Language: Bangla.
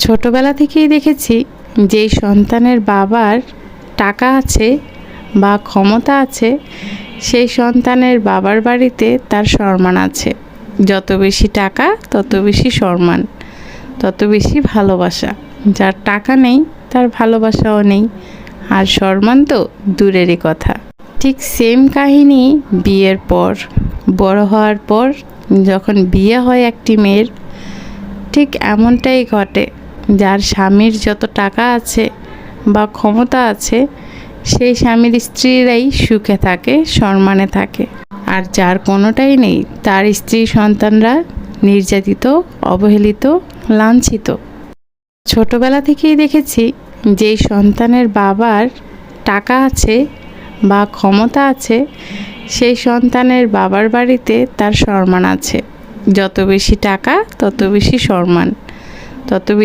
ছোটবেলা থেকেই দেখেছি যেই সন্তানের বাবার টাকা আছে বা ক্ষমতা আছে সেই সন্তানের বাবার বাড়িতে তার সম্মান আছে। যত বেশি টাকা তত বেশি সম্মান, তত বেশি ভালোবাসা। যার টাকা নেই তার ভালোবাসাও নেই, আর সম্মান তো দূরেরই কথা। ঠিক সেম কাহিনী বিয়ের পর, বড় হওয়ার পর যখন বিয়ে হয় একটি মেয়ের, ঠিক এমনটাই ঘটে। যার স্বামীর যত টাকা আছে বা ক্ষমতা আছে সেই স্বামীর স্ত্রীরাই সুখে থাকে, সম্মানে থাকে। আর যার কোনোটাই নেই তার স্ত্রী সন্তানরা নির্যাতিত, অবহেলিত, লাঞ্ছিত। ছোটবেলা থেকেই দেখেছি যেই সন্তানের বাবার টাকা আছে বা ক্ষমতা আছে সেই সন্তানের বাবার বাড়িতে তার সম্মান আছে। যত বেশি টাকা তত বেশি সম্মান, তত বেশি